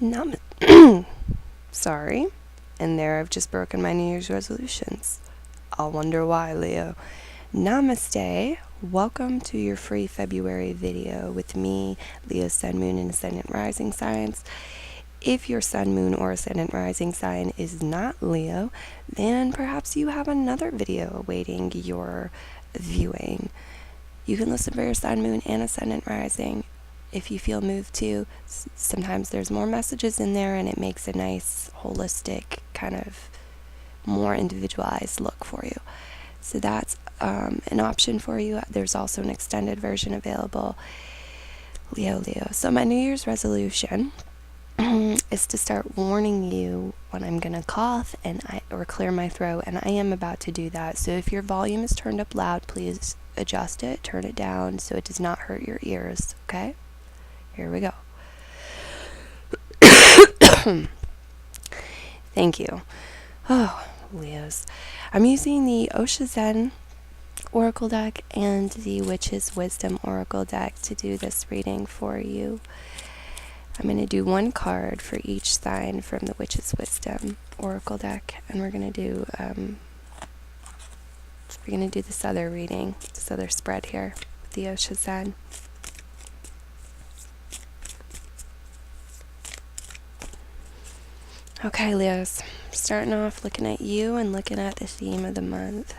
Nam- Sorry. And there I've just broken my New Year's resolutions. I'll wonder why, Leo. Namaste. Welcome to your free February video with me, Leo Sun, Moon, and Ascendant Rising Signs. If your Sun, Moon, or Ascendant Rising sign is not Leo, then perhaps you have another video awaiting your viewing. You can listen for your Sun, Moon, and Ascendant Rising if you feel moved to. Sometimes there's more messages in there and it makes a nice, holistic, kind of more individualized look for you. So that's an option for you. There's also an extended version available. Leo. So my New Year's resolution is to start warning you when I'm gonna cough or clear my throat, and I am about to do that. So if your volume is turned up loud, please adjust it, turn it down so it does not hurt your ears, okay? Here we go. Thank you. Oh, Leos. I'm using the Osha Zen Oracle deck and the Witch's Wisdom Oracle deck to do this reading for you. I'm going to do one card for each sign from the Witch's Wisdom Oracle deck, and we're going to do this other reading, this other spread here with the Osha Zen. Okay, Leos, starting off looking at you and looking at the theme of the month.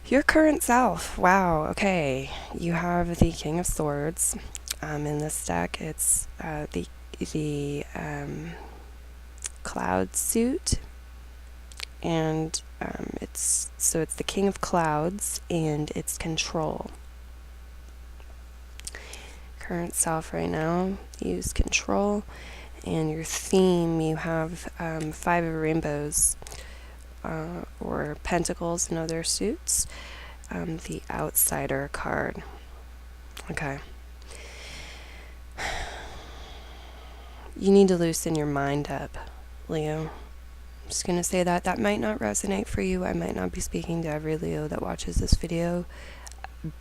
Your current self. Wow, okay. You have the King of Swords. In this deck, it's the Cloud suit, and it's the King of Clouds, and it's control. Current self right now, use control, and your theme, you have 5 of rainbows, or pentacles in other suits. The Outsider card. Okay. You need to loosen your mind up, Leo. I'm just going to say that might not resonate for you. I might not be speaking to every Leo that watches this video,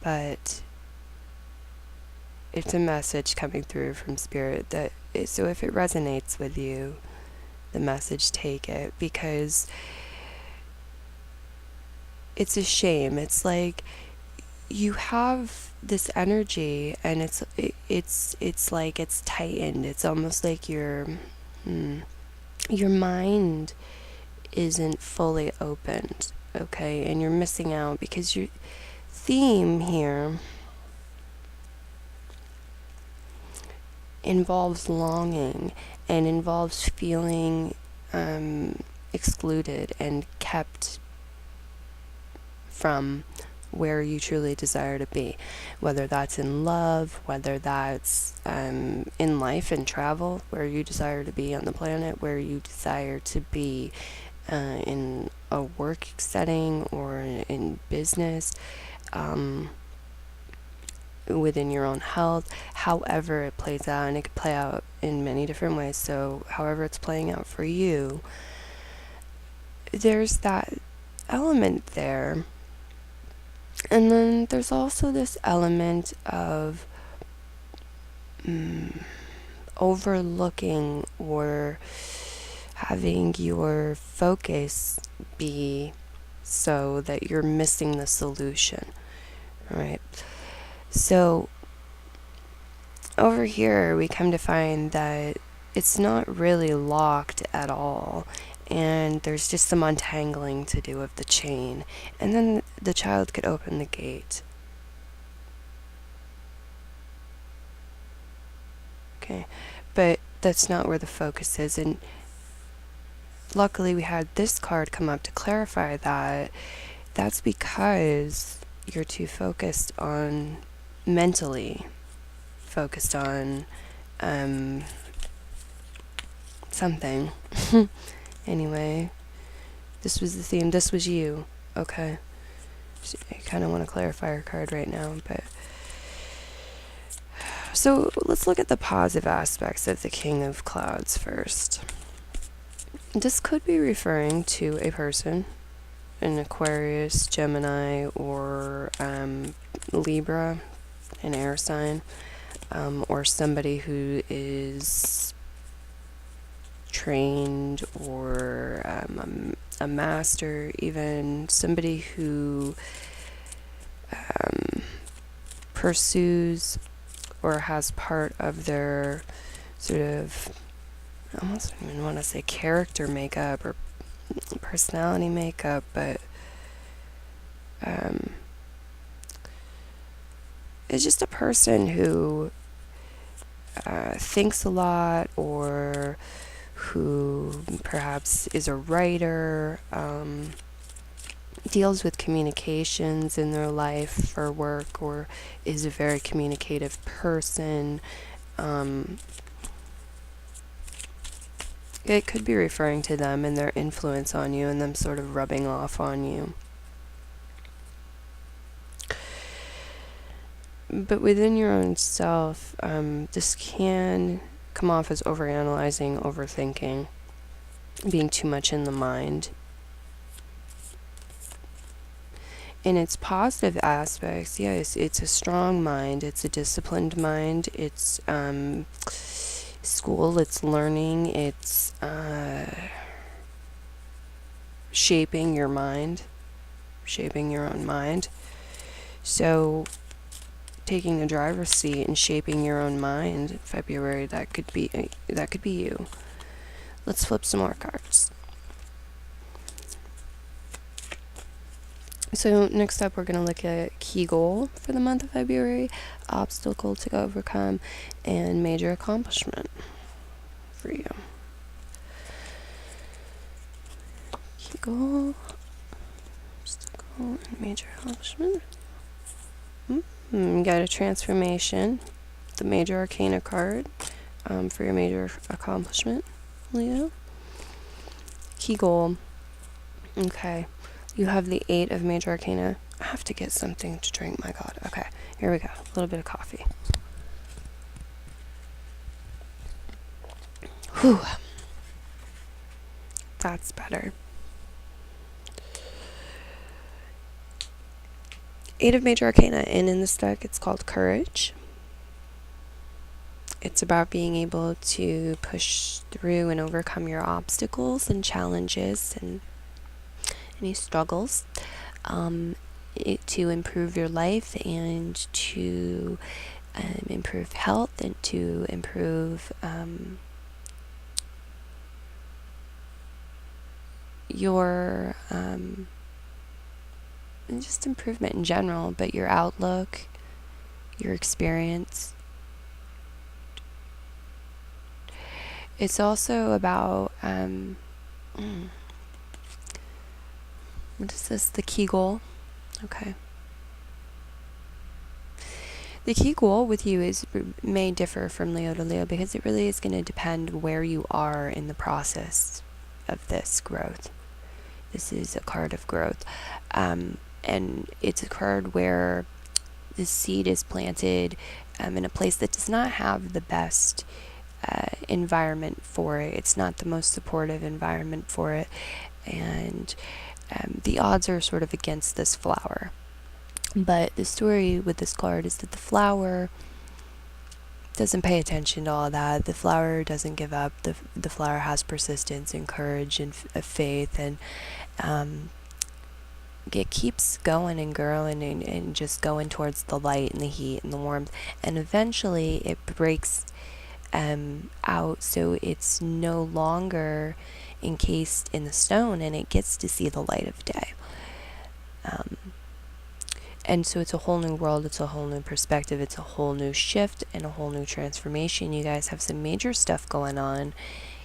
but it's a message coming through from Spirit so if it resonates with you, the message, take it, because it's a shame. It's like you have this energy and it's like it's tightened. It's almost like your mind isn't fully opened, okay? And you're missing out because your theme here involves longing and involves feeling excluded and kept from where you truly desire to be, whether that's in love, whether that's in life and travel, where you desire to be on the planet, where you desire to be in a work setting or in business, within your own health, however it plays out, and it could play out in many different ways. So however it's playing out for you, there's that element there. And then there's also this element of overlooking or having your focus be so that you're missing the solution, right? So over here we come to find that it's not really locked at all, and there's just some untangling to do of the chain, and then the child could open the gate. Okay, but that's not where the focus is, and luckily we had this card come up to clarify that. That's because you're too focused on mentally focused on something. Anyway, this was the theme. This was you. Okay. I kind of want to clarify our card right now, but so let's look at the positive aspects of the King of Clouds first. This could be referring to a person, an Aquarius, Gemini, or Libra, an air sign. or somebody who is trained, or a master, even somebody who pursues or has part of their sort of, I almost don't even want to say character makeup or personality makeup, but it's just a person who thinks a lot, or who perhaps is a writer, deals with communications in their life for work, or is a very communicative person. It could be referring to them and their influence on you and them sort of rubbing off on you. But within your own self, this can come off as overanalyzing, overthinking, being too much in the mind. In its positive aspects, yes, it's a strong mind, it's a disciplined mind, it's school, it's learning, it's shaping your mind, shaping your own mind. So taking the driver's seat and shaping your own mind in February, that could be you. Let's flip some more cards. So next up, we're going to look at key goal for the month of February, obstacle to overcome, and major accomplishment for you. Key goal, obstacle, and major accomplishment. You got a transformation, the major arcana card for your major accomplishment, Leo. Key goal. Okay. You have the 8 of major arcana. I have to get something to drink, my God. Okay, here we go. A little bit of coffee. Whew. That's better. 8 of major arcana, and in this deck it's called Courage. It's about being able to push through and overcome your obstacles and challenges and any struggles, to improve your life and to improve health and to improve your just improvement in general, but your outlook, your experience. It's also about what is this? The key goal. Okay. The key goal with you may differ from Leo to Leo, because it really is going to depend where you are in the process of this growth. This is a card of growth. And it's a card where the seed is planted in a place that does not have the best environment for it. It's not the most supportive environment for it. And the odds are sort of against this flower. But the story with this card is that the flower doesn't pay attention to all that. The flower doesn't give up. The flower has persistence and courage and faith, and it keeps going and growing and just going towards the light and the heat and the warmth. And eventually it breaks out, so it's no longer encased in the stone, and it gets to see the light of day. And so it's a whole new world, it's a whole new perspective, it's a whole new shift and a whole new transformation. You guys have some major stuff going on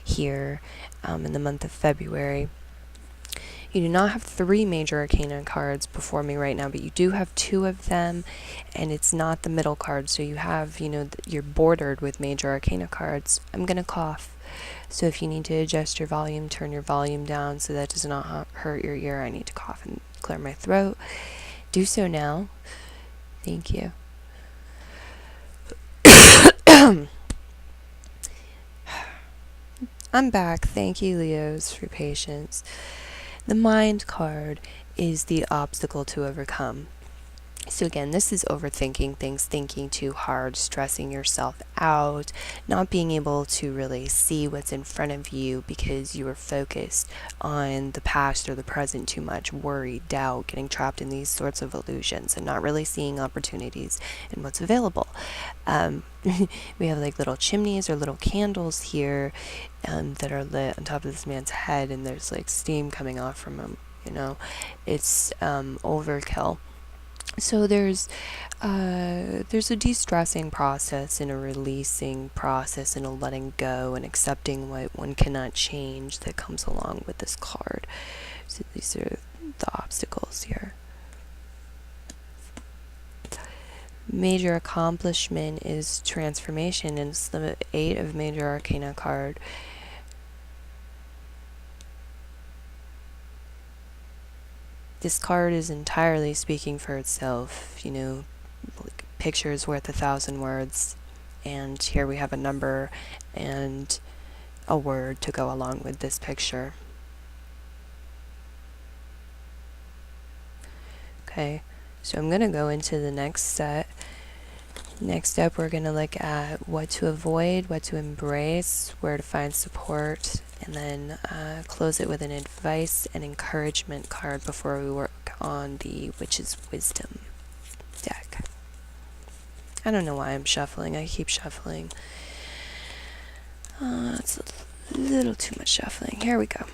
here in the month of February. You do not have 3 major arcana cards before me right now, but you do have 2 of them, and it's not the middle card, so you have, you're bordered with major arcana cards. I'm going to cough, so if you need to adjust your volume, turn your volume down so that does not hurt your ear. I need to cough and clear my throat. Do so now. Thank you. I'm back. Thank you, Leos, for your patience. The mind card is the obstacle to overcome. So again, this is overthinking things, thinking too hard, stressing yourself out, not being able to really see what's in front of you because you are focused on the past or the present too much, worry, doubt, getting trapped in these sorts of illusions and not really seeing opportunities and what's available. We have like little chimneys or little candles here that are lit on top of this man's head, and there's like steam coming off from him. It's overkill. So there's a de-stressing process and a releasing process and a letting go and accepting what one cannot change that comes along with this card. So these are the obstacles here. Major accomplishment is transformation, and it's the 8 of Major Arcana card. This card is entirely speaking for itself, like picture is worth 1,000 words, and here we have a number and a word to go along with this picture. Okay, so I'm going to go into the next set. Next up, we're going to look at what to avoid, what to embrace, where to find support, and then close it with an advice and encouragement card before we work on the Witch's Wisdom deck. I don't know why I'm shuffling. I keep shuffling. It's a little too much shuffling. Here we go.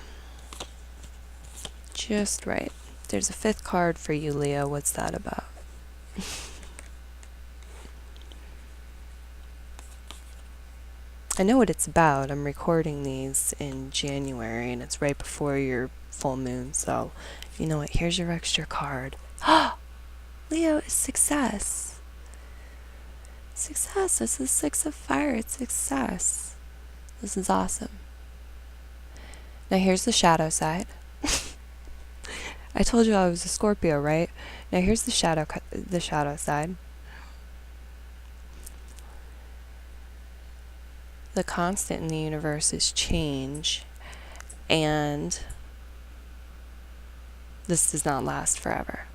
Just right. There's a 5th card for you, Leo. What's that about? I know what it's about. I'm recording these in January, and it's right before your full moon, so you know what? Here's your extra card. Leo is success. Success. This is 6 of fire. It's success. This is awesome. Now here's the shadow side. I told you I was a Scorpio, right? Now here's the shadow side. The constant in the universe is change, and this does not last forever.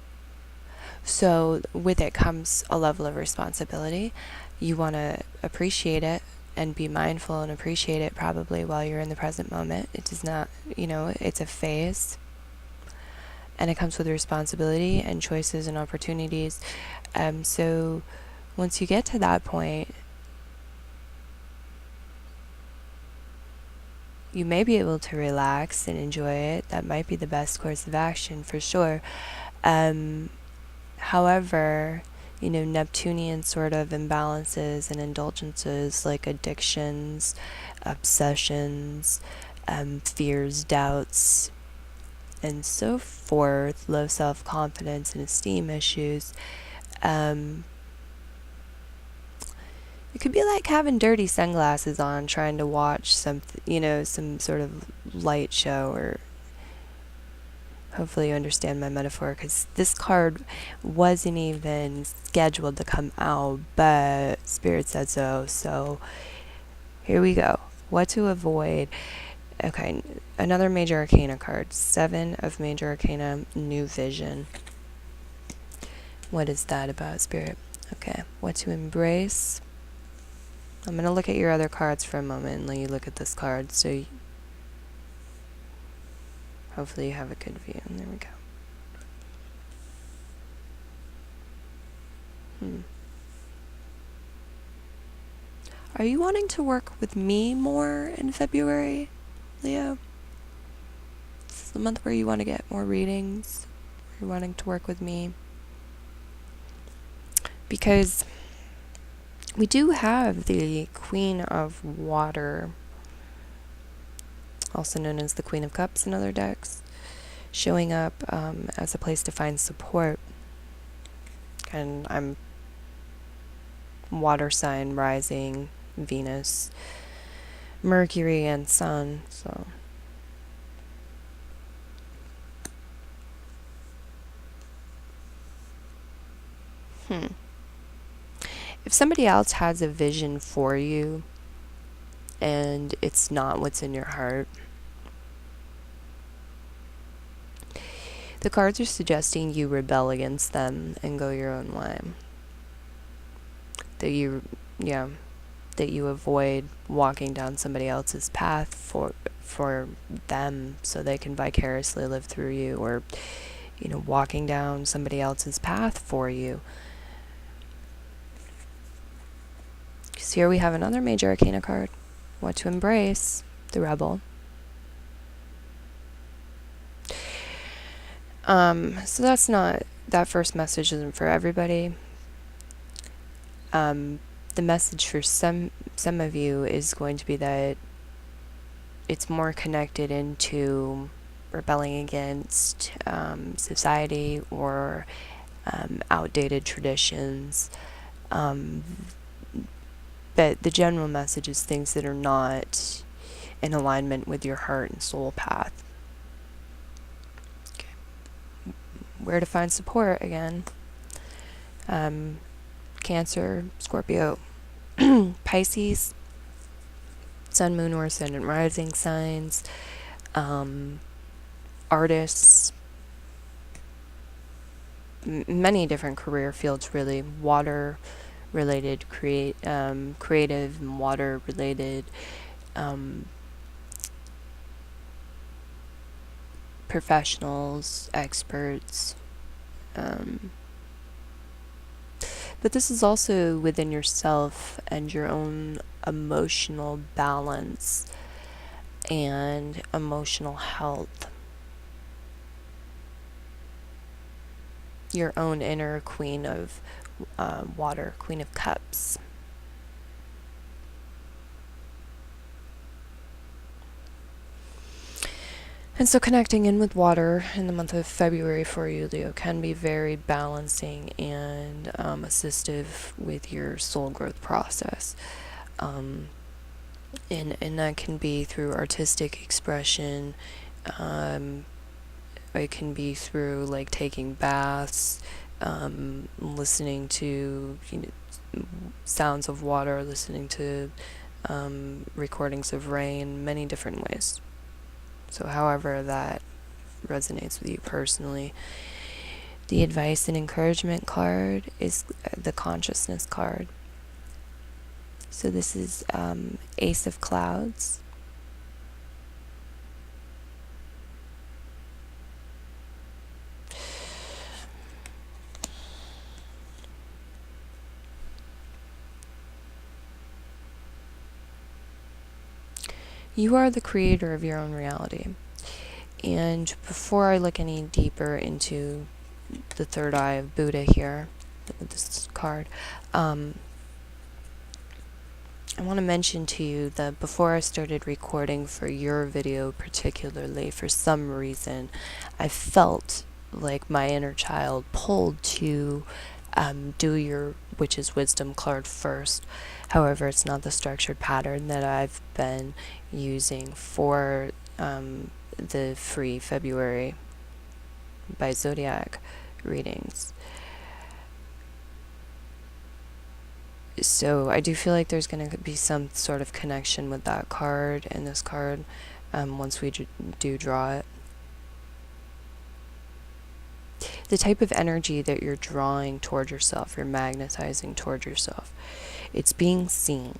So with it comes a level of responsibility. You want to appreciate it and be mindful and appreciate it probably while you're in the present moment. It does not, it's a phase, and it comes with responsibility and choices and opportunities. So once you get to that point, you may be able to relax and enjoy it. That might be the best course of action for sure. However, Neptunian sort of imbalances and indulgences like addictions, obsessions, fears, doubts, and so forth, low self-confidence and esteem issues, it could be like having dirty sunglasses on trying to watch some sort of light show, or hopefully you understand my metaphor, because this card wasn't even scheduled to come out, but Spirit said so. So here we go. What to avoid. Okay, another Major Arcana card. 7 of Major Arcana, New Vision. What is that about, Spirit? Okay, what to embrace. I'm going to look at your other cards for a moment and let you look at this card, so hopefully you have a good view. And there we go. Are you wanting to work with me more in February, Leo? This is the month where you want to get more readings. You're wanting to work with me. Because we do have the Queen of Water, also known as the Queen of Cups in other decks, showing up as a place to find support. And I'm water sign, rising, Venus, Mercury, and Sun, so... If somebody else has a vision for you and it's not what's in your heart, The cards are suggesting you rebel against them and go your own way. That you avoid walking down somebody else's path for them so they can vicariously live through you, or walking down somebody else's path for you. Because here we have another major arcana card. What to embrace? The Rebel. So that first message isn't for everybody. The message for some of you is going to be that it's more connected into rebelling against society or outdated traditions. But the general message is things that are not in alignment with your heart and soul path. Okay. Where to find support again? Cancer, Scorpio, Pisces, Sun, Moon, or Ascendant, Rising signs, artists, many different career fields, really. Water related, creative and water related, professionals, experts. But this is also within yourself and your own emotional balance and emotional health. Your own inner queen of water, Queen of Cups. And so connecting in with water in the month of February for you, Leo, can be very balancing and assistive with your soul growth process. And that can be through artistic expression. It can be through like taking baths, listening to sounds of water, listening to recordings of rain, many different ways. So however that resonates with you personally. The advice and encouragement card is the consciousness card. So this is Ace of Clouds. You are the creator of your own reality. And before I look any deeper into the third eye of Buddha here, with this card, I want to mention to you that before I started recording for your video particularly, for some reason, I felt like my inner child pulled to do your Witch's Wisdom card first. However, it's not the structured pattern that I've been using for the free February by Zodiac readings. So I do feel like there's going to be some sort of connection with that card and this card once we do draw it. The type of energy that you're drawing toward yourself, you're magnetizing toward yourself, it's being seen.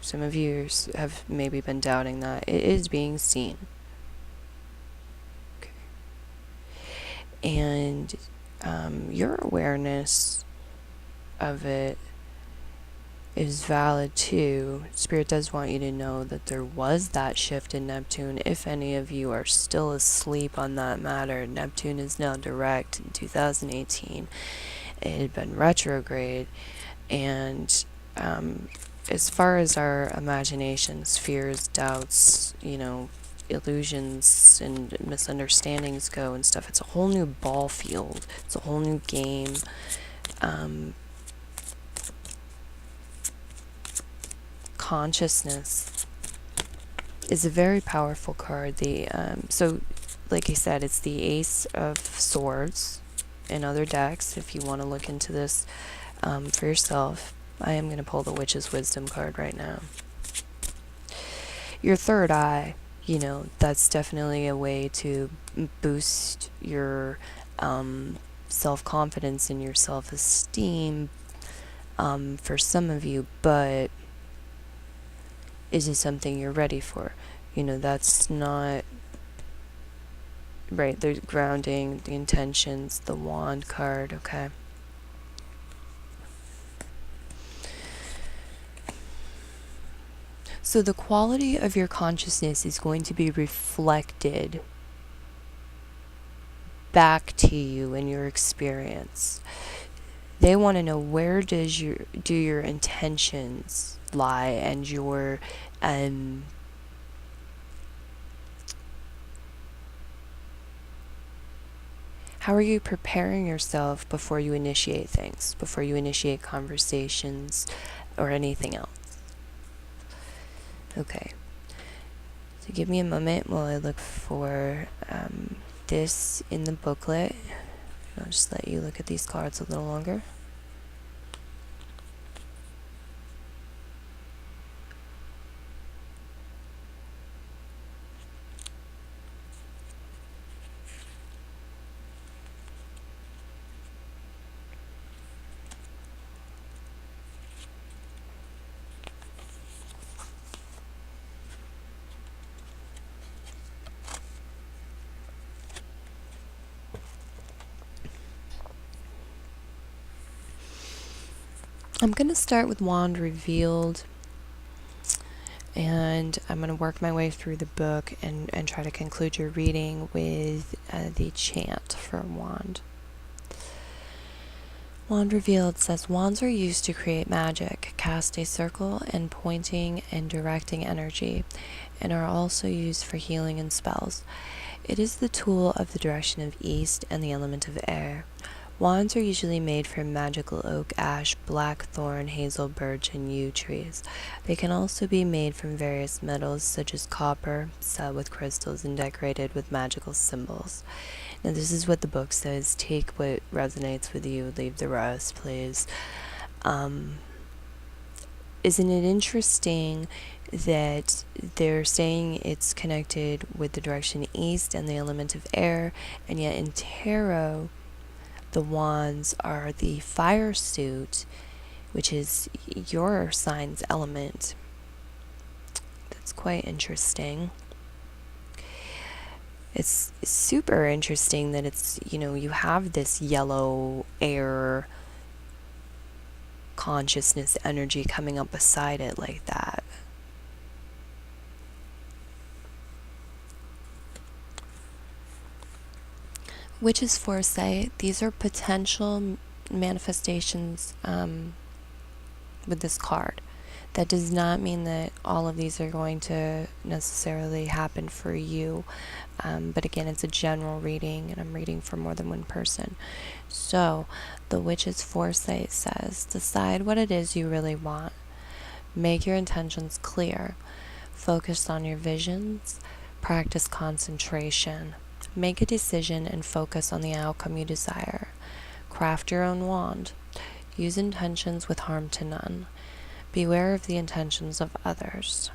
Some of you have maybe been doubting that. It is being seen. Okay. And your awareness of it is valid too. Spirit does want you to know that there was that shift in Neptune. If any of you are still asleep on that matter, Neptune is now direct in 2018. It had been retrograde, and as far as our imaginations, fears, doubts, illusions and misunderstandings go and stuff, it's a whole new ball field. It's a whole new game. Consciousness is a very powerful card. So like I said, it's the Ace of Swords in other decks. If you want to look into this for yourself, I am going to pull the Witch's Wisdom card right now. Your third eye that's definitely a way to boost your self-confidence and your self-esteem for some of you, but is it something you're ready for? That's not right. There's grounding, the intentions, the wand card, okay? So the quality of your consciousness is going to be reflected back to you in your experience. They want to know, where do your intentions lie, and your how are you preparing yourself before you initiate things, before you initiate conversations or anything else. Okay, so give me a moment while I look for this in the booklet. I'll just let you look at these cards a little longer. I'm going to start with Wand Revealed, and I'm going to work my way through the book and try to conclude your reading with the chant for Wand. Wand Revealed says, wands are used to create magic, cast a circle, and pointing and directing energy, and are also used for healing and spells. It is the tool of the direction of east and the element of air. Wands are usually made from magical oak, ash, blackthorn, hazel, birch, and yew trees. They can also be made from various metals such as copper, set with crystals, and decorated with magical symbols. Now, this is what the book says. Take what resonates with you, leave the rest, please. Isn't it interesting that they're saying it's connected with the direction east and the element of air, and yet in tarot, the wands are the fire suit, which is your sign's element. That's quite interesting. It's super interesting that it's, you have this yellow air consciousness energy coming up beside it like that. Witch's foresight, these are potential manifestations with this card. That does not mean that all of these are going to necessarily happen for you. But again, it's a general reading, and I'm reading for more than one person. So, the Witch's foresight says, decide what it is you really want. Make your intentions clear. Focus on your visions. Practice concentration. Make a decision and focus on the outcome you desire. Craft your own wand. Use intentions with harm to none. Beware of the intentions of others.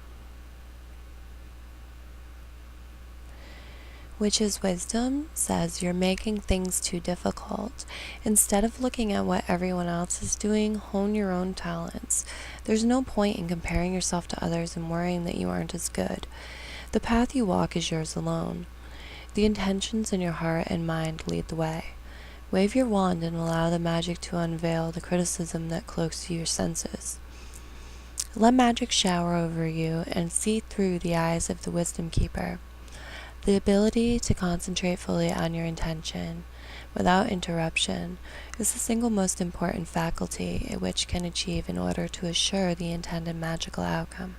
Witch's wisdom says you're making things too difficult. Instead of looking at what everyone else is doing, hone your own talents. There's no point in comparing yourself to others and worrying that you aren't as good. The path you walk is yours alone. The intentions in your heart and mind lead the way. Wave your wand and allow the magic to unveil the criticism that cloaks your senses. Let magic shower over you and see through the eyes of the wisdom keeper. The ability to concentrate fully on your intention without interruption is the single most important faculty a witch can achieve in order to assure the intended magical outcome.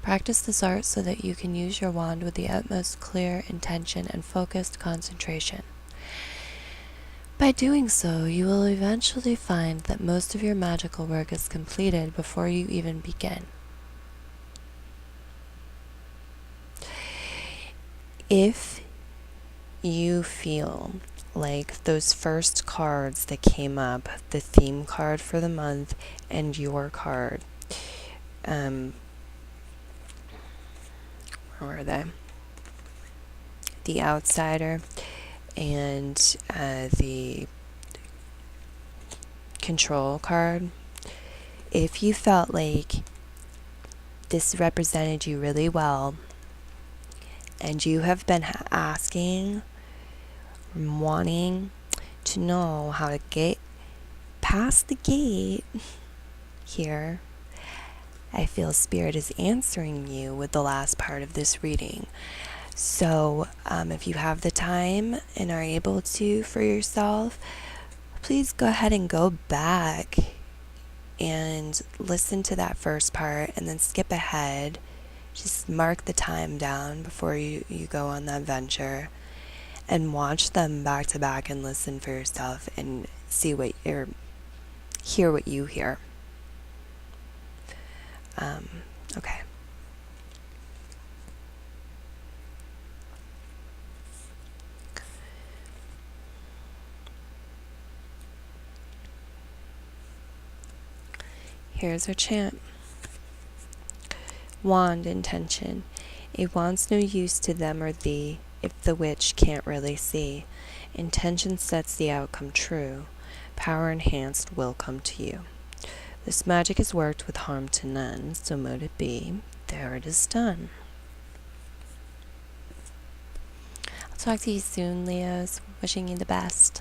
Practice this art so that you can use your wand with the utmost clear intention and focused concentration. By doing so, you will eventually find that most of your magical work is completed before you even begin. If you feel like those first cards that came up, the theme card for the month and your card, where Or are they? The outsider and the control card. If you felt like this represented you really well, and you have been asking, wanting to know how to get past the gate here, I feel Spirit is answering you with the last part of this reading. So if you have the time and are able to for yourself, please go ahead and go back and listen to that first part and then skip ahead. Just mark the time down before you go on that venture and watch them back to back and listen for yourself and see what you're hear what you hear. Okay. Here's our chant. Wand intention. A wand's no use to them or thee if the witch can't really see. Intention sets the outcome true. Power enhanced will come to you. This magic is worked with harm to none, so mote it be, there it is done. I'll talk to you soon, Leos. Wishing you the best.